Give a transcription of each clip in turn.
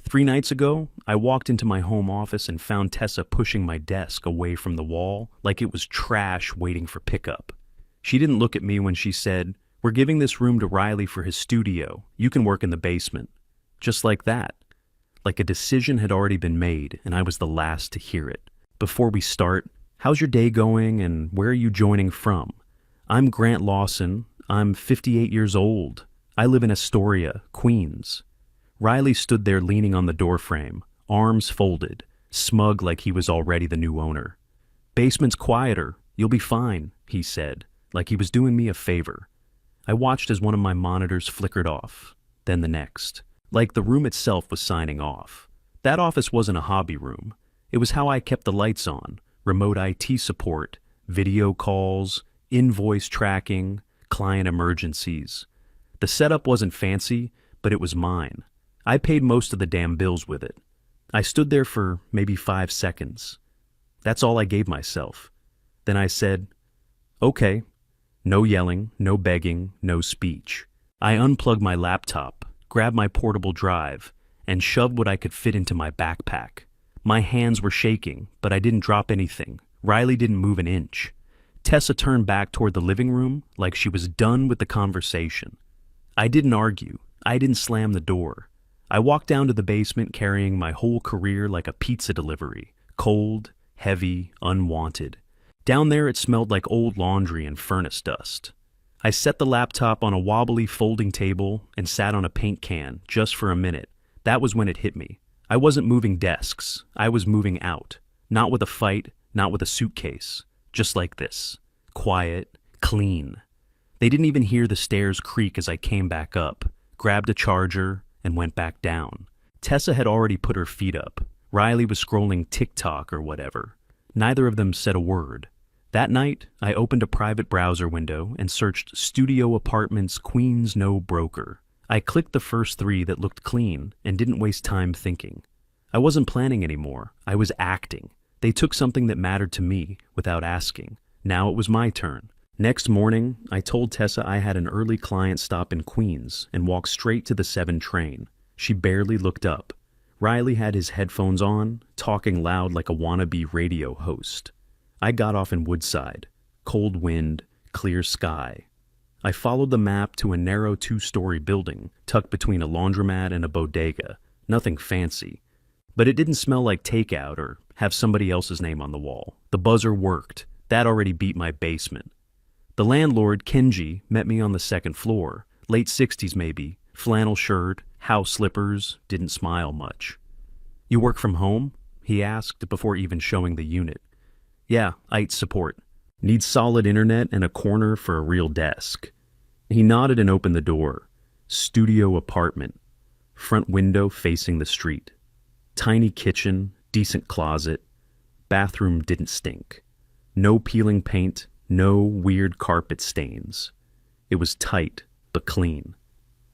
3 nights ago, I walked into my home office and found Tessa pushing my desk away from the wall like it was trash waiting for pickup. She didn't look at me when she said, "We're giving this room to Riley for his studio. You can work in the basement." Just like that. Like a decision had already been made and I was the last to hear it. Before we start, how's your day going and where are you joining from? I'm Grant Lawson. I'm 58 years old. I live in Astoria, Queens. Riley stood there leaning on the doorframe, arms folded, smug like he was already the new owner. "Basement's quieter. You'll be fine," he said, like he was doing me a favor. I watched as one of my monitors flickered off, then the next, like the room itself was signing off. That office wasn't a hobby room. It was how I kept the lights on, remote IT support, video calls, invoice tracking, client emergencies. The setup wasn't fancy, but it was mine. I paid most of the damn bills with it. I stood there for maybe 5 seconds. That's all I gave myself. Then I said, "Okay." No yelling, no begging, no speech. I unplugged my laptop, grabbed my portable drive, and shoved what I could fit into my backpack. My hands were shaking, but I didn't drop anything. Riley didn't move an inch. Tessa turned back toward the living room like she was done with the conversation. I didn't argue. I didn't slam the door. I walked down to the basement carrying my whole career like a pizza delivery, cold, heavy, unwanted. Down there it smelled like old laundry and furnace dust. I set the laptop on a wobbly folding table and sat on a paint can just for a minute. That was when it hit me. I wasn't moving desks. I was moving out. Not with a fight, not with a suitcase. Just like this. Quiet, clean. They didn't even hear the stairs creak as I came back up, grabbed a charger, and went back down. Tessa had already put her feet up. Riley was scrolling TikTok or whatever. Neither of them said a word. That night, I opened a private browser window and searched Studio Apartments Queens No Broker. I clicked the first 3 that looked clean and didn't waste time thinking. I wasn't planning anymore. I was acting. They took something that mattered to me without asking. Now it was my turn. Next morning, I told Tessa I had an early client stop in Queens and walked straight to the 7 train. She barely looked up. Riley had his headphones on, talking loud like a wannabe radio host. I got off in Woodside. Cold wind, clear sky. I followed the map to a narrow 2-story building tucked between a laundromat and a bodega. Nothing fancy. But it didn't smell like takeout or have somebody else's name on the wall. The buzzer worked. That already beat my basement. The landlord, Kenji, met me on the 2nd floor, late 60s maybe, flannel shirt, house slippers, didn't smile much. "You work from home?" he asked before even showing the unit. "Yeah, IT support. Need solid internet and a corner for a real desk." He nodded and opened the door. Studio apartment. Front window facing the street. Tiny kitchen, decent closet. Bathroom didn't stink. No peeling paint. No weird carpet stains. It was tight, but clean.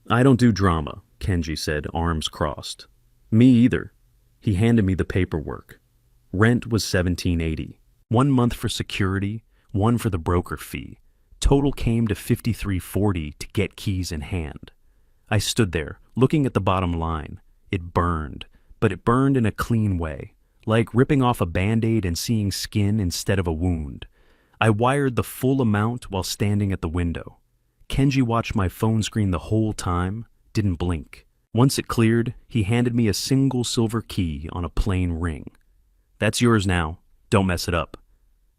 "I don't do drama," Kenji said, arms crossed. "Me either." He handed me the paperwork. Rent was $17.80. 1 month for security, 1 for the broker fee. Total came to $53.40 to get keys in hand. I stood there, looking at the bottom line. It burned, but it burned in a clean way, like ripping off a Band-Aid and seeing skin instead of a wound. I wired the full amount while standing at the window. Kenji watched my phone screen the whole time, didn't blink. Once it cleared, he handed me a single silver key on a plain ring. "That's yours now. Don't mess it up."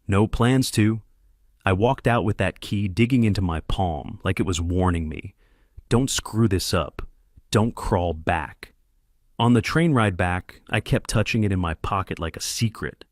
"No plans to." I walked out with that key digging into my palm like it was warning me. Don't screw this up. Don't crawl back. On the train ride back, I kept touching it in my pocket like a secret.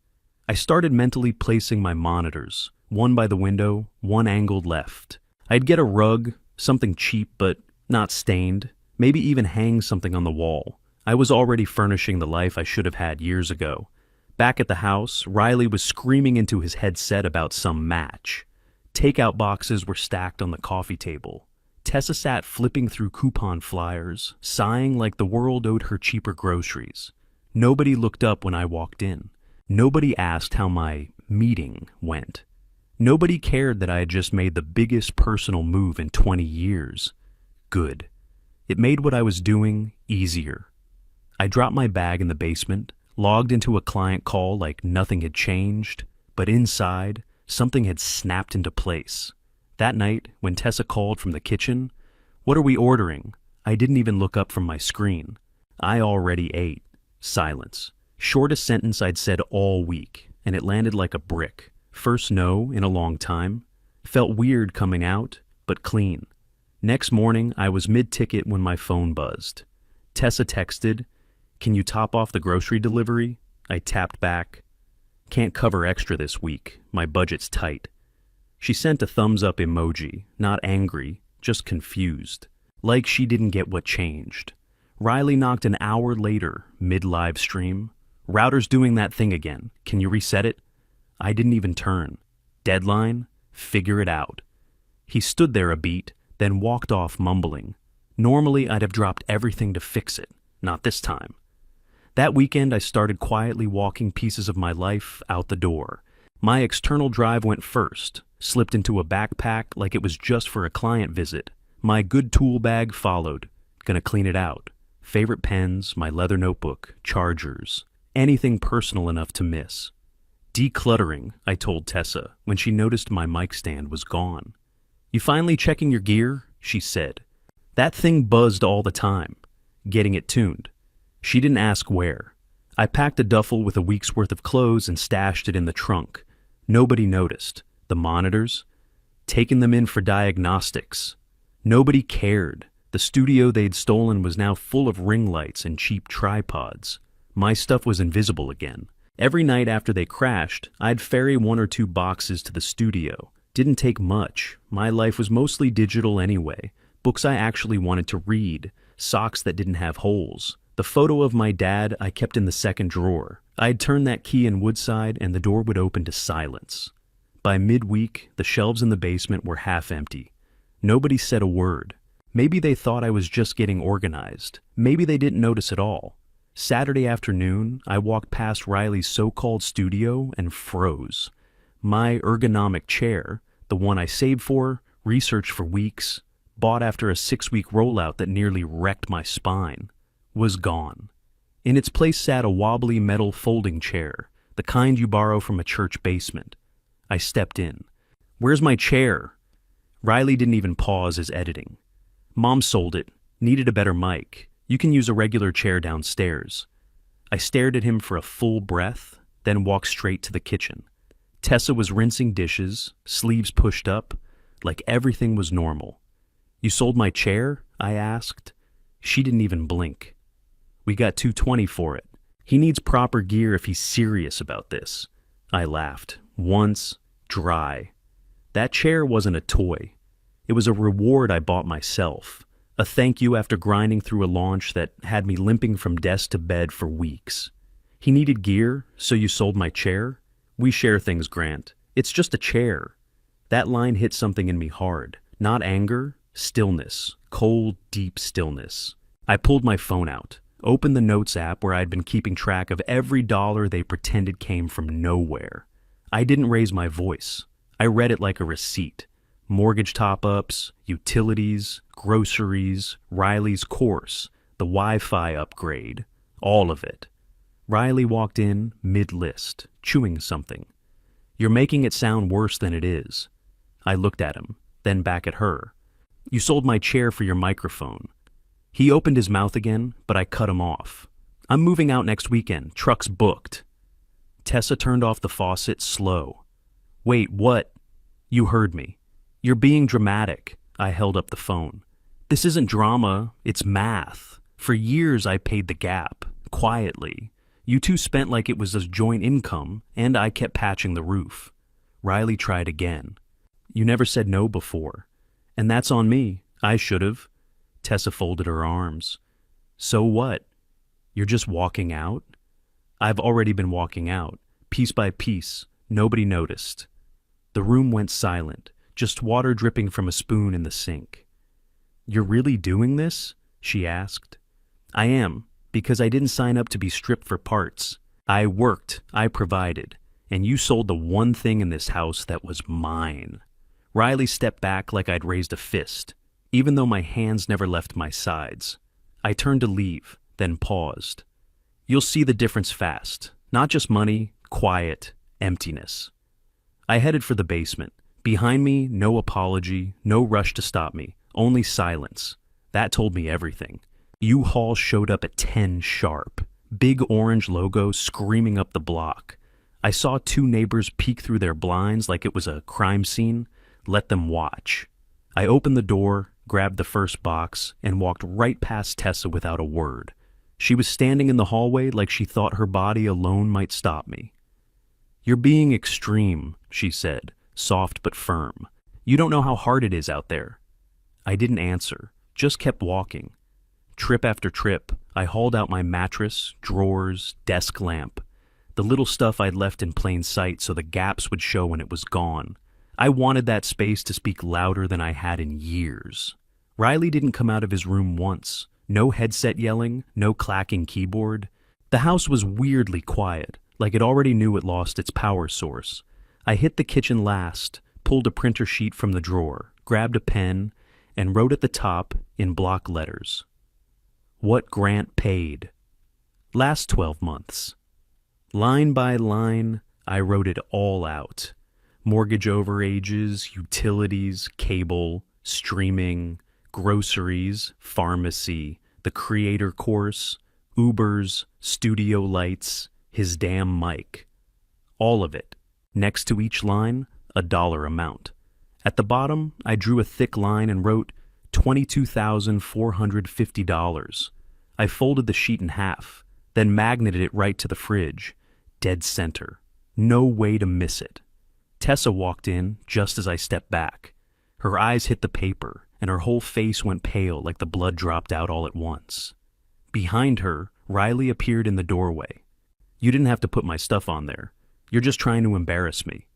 I started mentally placing my monitors, 1 by the window, 1 angled left. I'd get a rug, something cheap but not stained, maybe even hang something on the wall. I was already furnishing the life I should have had years ago. Back at the house, Riley was screaming into his headset about some match. Takeout boxes were stacked on the coffee table. Tessa sat flipping through coupon flyers, sighing like the world owed her cheaper groceries. Nobody looked up when I walked in. Nobody asked how my meeting went. Nobody cared that I had just made the biggest personal move in 20 years. Good. It made what I was doing easier. I dropped my bag in the basement, logged into a client call like nothing had changed, but inside, something had snapped into place. That night, when Tessa called from the kitchen, "What are we ordering?" I didn't even look up from my screen. I already ate. Silence. Shortest sentence I'd said all week, and it landed like a brick. First no in a long time. Felt weird coming out, but clean. Next morning, I was mid-ticket when my phone buzzed. Tessa texted, "Can you top off the grocery delivery?" I tapped back. "Can't cover extra this week. My budget's tight." She sent a thumbs up emoji, not angry, just confused. Like she didn't get what changed. Riley knocked an hour later, mid-live stream. "Router's doing that thing again. Can you reset it?" I didn't even turn. Deadline? Figure it out. He stood there a beat, then walked off mumbling. Normally, I'd have dropped everything to fix it. Not this time. That weekend, I started quietly walking pieces of my life out the door. My external drive went first, slipped into a backpack like it was just for a client visit. My good tool bag followed. Gonna clean it out. Favorite pens, my leather notebook, chargers, anything personal enough to miss. Decluttering, I told Tessa when she noticed my mic stand was gone. "You finally checking your gear?" she said. That thing buzzed all the time. Getting it tuned. She didn't ask where. I packed a duffel with a week's worth of clothes and stashed it in the trunk. Nobody noticed. The monitors? Taking them in for diagnostics. Nobody cared. The studio they'd stolen was now full of ring lights and cheap tripods. My stuff was invisible again. Every night after they crashed, I'd ferry 1 or 2 boxes to the studio. Didn't take much. My life was mostly digital anyway. Books I actually wanted to read. Socks that didn't have holes. The photo of my dad I kept in the second drawer. I'd turn that key in Woodside and the door would open to silence. By midweek, the shelves in the basement were half empty. Nobody said a word. Maybe they thought I was just getting organized. Maybe they didn't notice at all. Saturday afternoon, I walked past Riley's so-called studio and froze. My ergonomic chair, the one I saved for, researched for weeks, bought after a 6-week rollout that nearly wrecked my spine, was gone. In its place sat a wobbly metal folding chair, the kind you borrow from a church basement. I stepped in. "Where's my chair?" Riley didn't even pause his editing. "Mom sold it. Needed a better mic. You can use a regular chair downstairs." I stared at him for a full breath, then walked straight to the kitchen. Tessa was rinsing dishes, sleeves pushed up, like everything was normal. "You sold my chair?" I asked. She didn't even blink. "We got $220 for it. He needs proper gear if he's serious about this." I laughed. Once, dry. That chair wasn't a toy. It was a reward I bought myself. A thank you after grinding through a launch that had me limping from desk to bed for weeks. "He needed gear, so you sold my chair?" "We share things, Grant. It's just a chair." That line hit something in me hard. Not anger, stillness. Cold, deep stillness. I pulled my phone out, opened the Notes app where I'd been keeping track of every dollar they pretended came from nowhere. I didn't raise my voice. I read it like a receipt. Mortgage top-ups, utilities, groceries, Riley's course, the Wi-Fi upgrade, all of it. Riley walked in mid-list, chewing something. "You're making it sound worse than it is." I looked at him, then back at her. "You sold my chair for your microphone." He opened his mouth again, but I cut him off. "I'm moving out next weekend. Truck's booked." Tessa turned off the faucet slow. "Wait, what?" "You heard me. You're being dramatic." I held up the phone. "This isn't drama, it's math. For years I paid the gap, quietly. You two spent like it was a joint income, and I kept patching the roof." Riley tried again. "You never said no before. And that's on me. I should've." Tessa folded her arms. "So what? You're just walking out?" "I've already been walking out, piece by piece. Nobody noticed." The room went silent, just water dripping from a spoon in the sink. "You're really doing this?" she asked. "I am, because I didn't sign up to be stripped for parts. I worked, I provided, and you sold the one thing in this house that was mine." Riley stepped back like I'd raised a fist, even though my hands never left my sides. I turned to leave, then paused. You'll see the difference fast. Not just money, quiet, emptiness. I headed for the basement. Behind me, no apology, no rush to stop me, only silence. That told me everything. U-Haul showed up at 10 sharp. Big orange logo screaming up the block. I saw two neighbors peek through their blinds like it was a crime scene. Let them watch. I opened the door, grabbed the first box, and walked right past Tessa without a word. She was standing in the hallway like she thought her body alone might stop me. "You're being extreme," she said, soft but firm. "You don't know how hard it is out there." I didn't answer, just kept walking. Trip after trip, I hauled out my mattress, drawers, desk lamp. The little stuff I'd left in plain sight so the gaps would show when it was gone. I wanted that space to speak louder than I had in years. Riley didn't come out of his room once. No headset yelling, no clacking keyboard. The house was weirdly quiet, like it already knew it lost its power source. I hit the kitchen last, pulled a printer sheet from the drawer, grabbed a pen, and wrote at the top, in block letters, "What Grant paid. Last 12 months. Line by line, I wrote it all out. Mortgage overages, utilities, cable, streaming, groceries, pharmacy, the creator course, Ubers, studio lights, his damn mic. All of it. Next to each line, a dollar amount. At the bottom, I drew a thick line and wrote $22,450. I folded the sheet in half, then magneted it right to the fridge. Dead center. No way to miss it. Tessa walked in just as I stepped back. Her eyes hit the paper, and her whole face went pale like the blood dropped out all at once. Behind her, Riley appeared in the doorway. "You didn't have to put my stuff on there. You're just trying to embarrass me."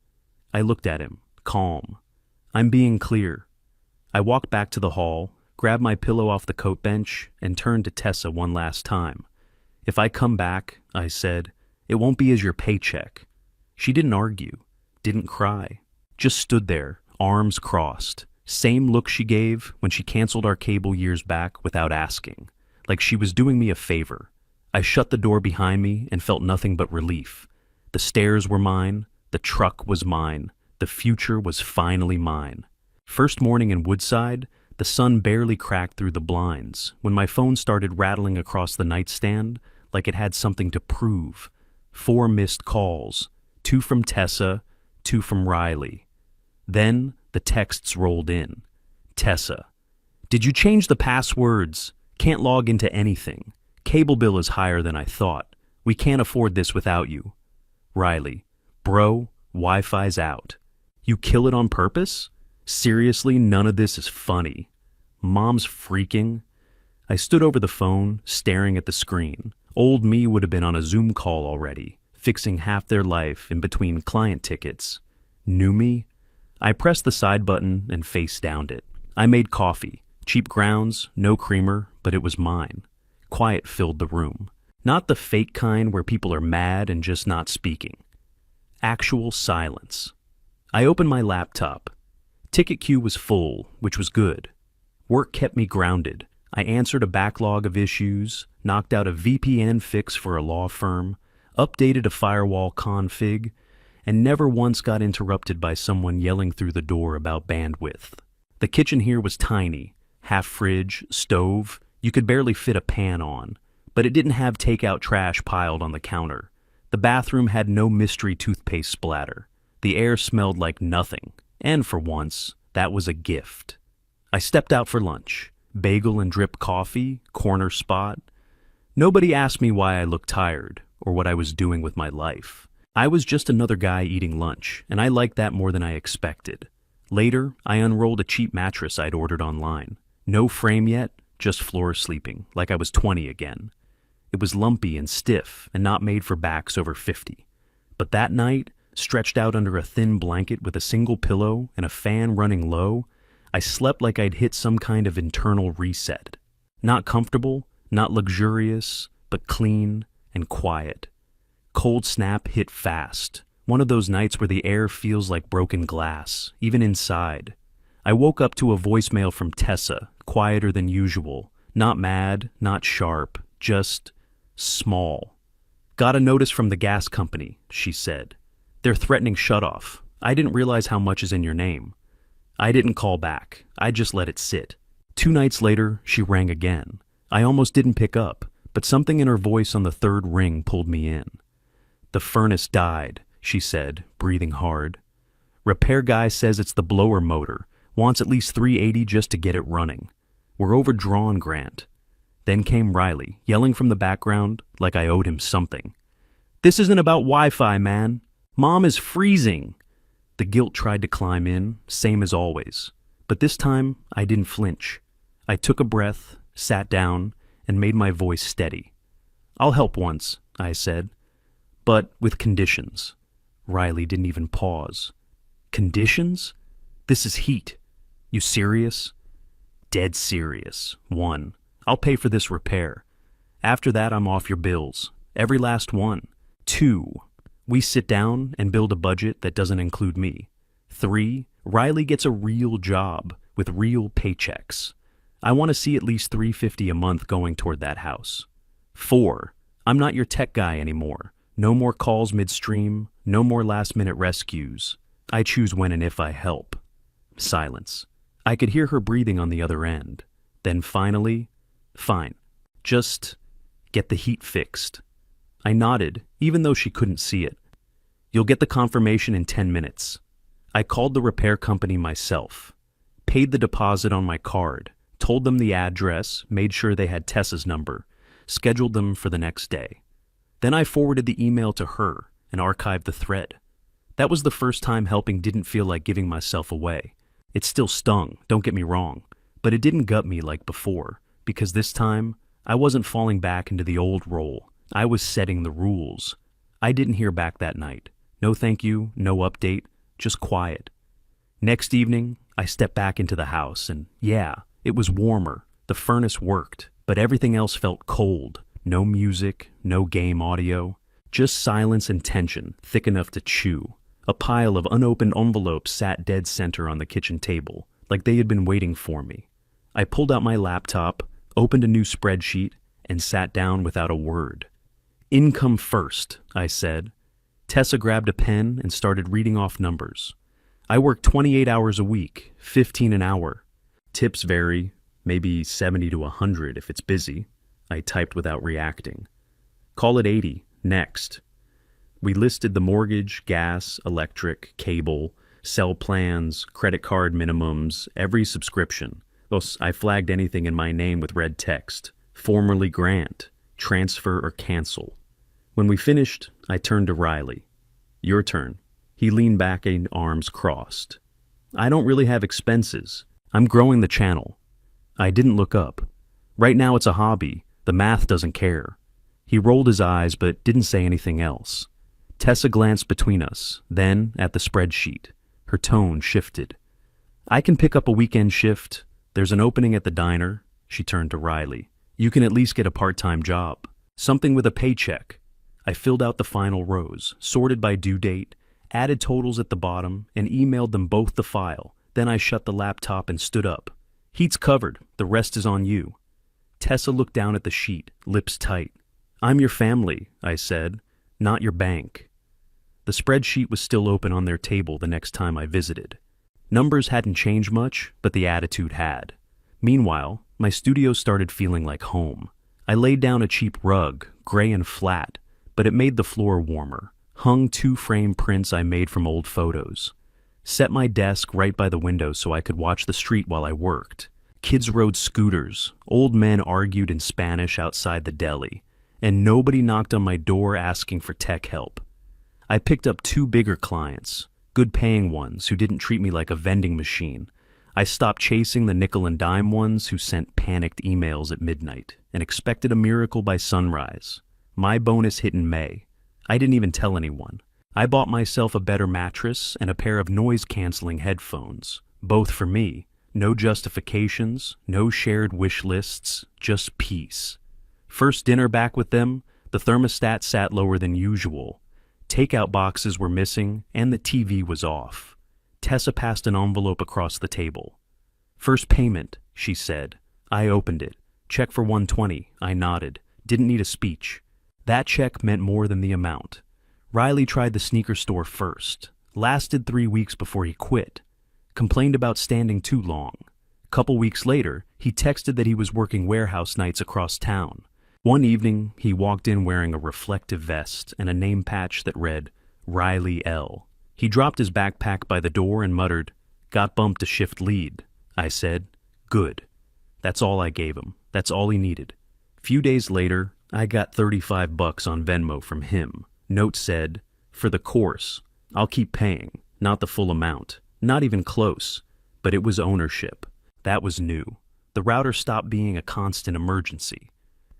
I looked at him, calm. "I'm being clear." I walked back to the hall, grabbed my pillow off the coat bench, and turned to Tessa one last time. "If I come back," I said, "it won't be as your paycheck." She didn't argue, didn't cry, just stood there, arms crossed. Same look she gave when she canceled our cable years back without asking, like she was doing me a favor. I shut the door behind me and felt nothing but relief. The stairs were mine, the truck was mine, the future was finally mine. First morning in Woodside, the sun barely cracked through the blinds when my phone started rattling across the nightstand like it had something to prove. 4 missed calls, 2 from Tessa, 2 from Riley. Then the texts rolled in. Tessa, "Did you change the passwords? Can't log into anything. Cable bill is higher than I thought. We can't afford this without you." Riley, "Bro, Wi-Fi's out." "You kill it on purpose? Seriously, none of this is funny." Mom's freaking. I stood over the phone, staring at the screen. Old me would have been on a Zoom call already, fixing half their life in between client tickets. New me? I pressed the side button and face-downed it. I made coffee. Cheap grounds, no creamer, but it was mine. Quiet filled the room. Not the fake kind where people are mad and just not speaking. Actual silence. I opened my laptop. Ticket queue was full, which was good. Work kept me grounded. I answered a backlog of issues, knocked out a VPN fix for a law firm, updated a firewall config, and never once got interrupted by someone yelling through the door about bandwidth. The kitchen here was tiny, half fridge, stove, you could barely fit a pan on, but it didn't have takeout trash piled on the counter. The bathroom had no mystery toothpaste splatter. The air smelled like nothing, and for once, that was a gift. I stepped out for lunch. Bagel and drip coffee, corner spot. Nobody asked me why I looked tired or what I was doing with my life. I was just another guy eating lunch, and I liked that more than I expected. Later, I unrolled a cheap mattress I'd ordered online. No frame yet, just floor sleeping, like I was 20 again. It was lumpy and stiff and not made for backs over 50. But that night, stretched out under a thin blanket with a single pillow and a fan running low, I slept like I'd hit some kind of internal reset. Not comfortable, not luxurious, but clean and quiet. Cold snap hit fast. One of those nights where the air feels like broken glass, even inside. I woke up to a voicemail from Tessa, quieter than usual. Not mad, not sharp, just small. Got a notice from the gas company, she said. They're threatening shutoff. I didn't realize how much is in your name. I didn't call back. I just let it sit. 2 nights later, she rang again. I almost didn't pick up, but something in her voice on the 3rd ring pulled me in. The furnace died, she said, breathing hard. Repair guy says it's the blower motor. Wants at least $380 just to get it running. We're overdrawn, Grant. Then came Riley, yelling from the background like I owed him something. This isn't about Wi-Fi, man. Mom is freezing. The guilt tried to climb in, same as always. But this time, I didn't flinch. I took a breath, sat down, and made my voice steady. I'll help once, I said. But with conditions. Riley didn't even pause. Conditions? This is heat. You serious? Dead serious. 1. I'll pay for this repair. After that, I'm off your bills. Every last one. 2. We sit down and build a budget that doesn't include me. 3. Riley gets a real job with real paychecks. I want to see at least $350 a month going toward that house. 4. I'm not your tech guy anymore. No more calls midstream. No more last-minute rescues. I choose when and if I help. Silence. I could hear her breathing on the other end. Then finally, fine. Just get the heat fixed. I nodded, even though she couldn't see it. You'll get the confirmation in 10 minutes. I called the repair company myself, paid the deposit on my card, told them the address, made sure they had Tessa's number, scheduled them for the next day. Then I forwarded the email to her and archived the thread. That was the first time helping didn't feel like giving myself away. It still stung, don't get me wrong, but it didn't gut me like before, because this time, I wasn't falling back into the old role. I was setting the rules. I didn't hear back that night. No thank you, no update, just quiet. Next evening, I stepped back into the house, and yeah, it was warmer. The furnace worked, but everything else felt cold. No music, no game audio, just silence and tension, thick enough to chew. A pile of unopened envelopes sat dead center on the kitchen table, like they had been waiting for me. I pulled out my laptop, opened a new spreadsheet, and sat down without a word. Income first, I said. Tessa grabbed a pen and started reading off numbers. I work 28 hours a week, 15 an hour. Tips vary, maybe 70 to 100 if it's busy. I typed without reacting. Call it 80, next. We listed the mortgage, gas, electric, cable, cell plans, credit card minimums, every subscription. Thus, I flagged anything in my name with red text. Formerly Grant, transfer or cancel. When we finished, I turned to Riley. Your turn. He leaned back in arms crossed. I don't really have expenses. I'm growing the channel. I didn't look up. Right now it's a hobby. The math doesn't care. He rolled his eyes but didn't say anything else. Tessa glanced between us, then at the spreadsheet. Her tone shifted. I can pick up a weekend shift. There's an opening at the diner. She turned to Riley. You can at least get a part-time job. Something with a paycheck. I filled out the final rows, sorted by due date, added totals at the bottom, and emailed them both the file. Then I shut the laptop and stood up. Heat's covered. The rest is on you. Tessa looked down at the sheet, lips tight. I'm your family, I said, not your bank. The spreadsheet was still open on their table the next time I visited. Numbers hadn't changed much, but the attitude had. Meanwhile, my studio started feeling like home. I laid down a cheap rug, gray and flat, but it made the floor warmer. Hung 2 frame prints I made from old photos. Set my desk right by the window so I could watch the street while I worked. Kids rode scooters, old men argued in Spanish outside the deli, and nobody knocked on my door asking for tech help. I picked up 2 bigger clients, good-paying ones who didn't treat me like a vending machine. I stopped chasing the nickel and dime ones who sent panicked emails at midnight and expected a miracle by sunrise. My bonus hit in May. I didn't even tell anyone. I bought myself a better mattress and a pair of noise-canceling headphones, both for me. No justifications, no shared wish lists, just peace. First dinner back with them, the thermostat sat lower than usual. Takeout boxes were missing, and the TV was off. Tessa passed an envelope across the table. First payment, she said. I opened it. Check for $120. I nodded. Didn't need a speech. That check meant more than the amount. Riley tried the sneaker store first. Lasted 3 weeks before he quit. Complained about standing too long. Couple weeks later, he texted that he was working warehouse nights across town. One evening, he walked in wearing a reflective vest and a name patch that read, Riley L. He dropped his backpack by the door and muttered, "Got bumped to shift lead." I said, "Good." That's all I gave him. That's all he needed. Few days later, I got $35 on Venmo from him. Note said, "For the course, I'll keep paying. Not the full amount. Not even close. But it was ownership. That was new. The router stopped being a constant emergency.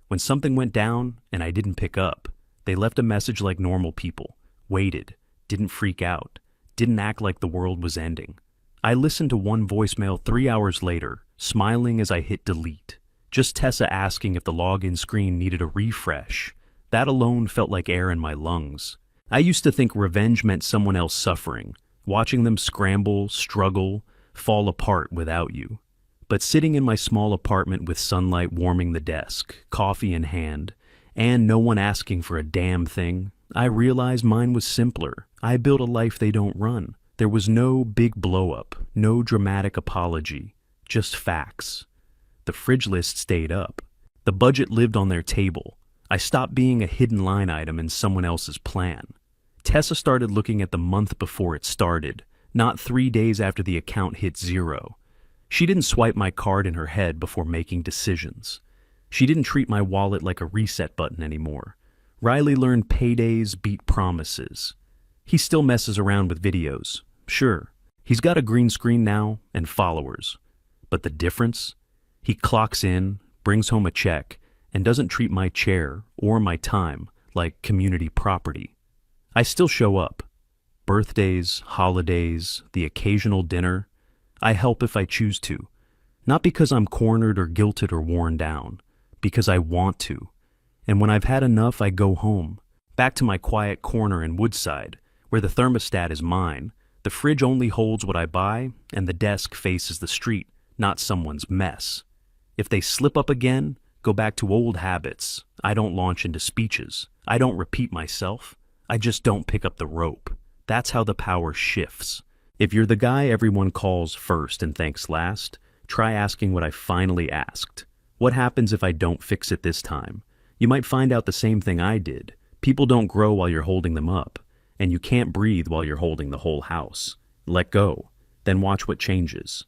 When something went down and I didn't pick up, they left a message like normal people. Waited. Didn't freak out. Didn't act like the world was ending. I listened to one voicemail 3 hours later, smiling as I hit delete. Just Tessa asking if the login screen needed a refresh. That alone felt like air in my lungs. I used to think revenge meant someone else suffering, watching them scramble, struggle, fall apart without you. But sitting in my small apartment with sunlight warming the desk, coffee in hand, and no one asking for a damn thing, I realized mine was simpler. I built a life they don't run. There was no big blow-up, no dramatic apology, just facts. The fridge list stayed up. The budget lived on their table. I stopped being a hidden line item in someone else's plan. Tessa started looking at the month before it started, not 3 days after the account hit zero. She didn't swipe my card in her head before making decisions. She didn't treat my wallet like a reset button anymore. Riley learned paydays beat promises. He still messes around with videos. Sure, he's got a green screen now and followers. But the difference? He clocks in, brings home a check, and doesn't treat my chair or my time like community property. I still show up. Birthdays, holidays, the occasional dinner. I help if I choose to. Not because I'm cornered or guilted or worn down. Because I want to. And when I've had enough, I go home. Back to my quiet corner in Woodside, where the thermostat is mine. The fridge only holds what I buy, and the desk faces the street, not someone's mess. If they slip up again, go back to old habits. I don't launch into speeches. I don't repeat myself. I just don't pick up the rope. That's how the power shifts. If you're the guy everyone calls first and thanks last, try asking what I finally asked. What happens if I don't fix it this time? You might find out the same thing I did. People don't grow while you're holding them up, and you can't breathe while you're holding the whole house. Let go, then watch what changes.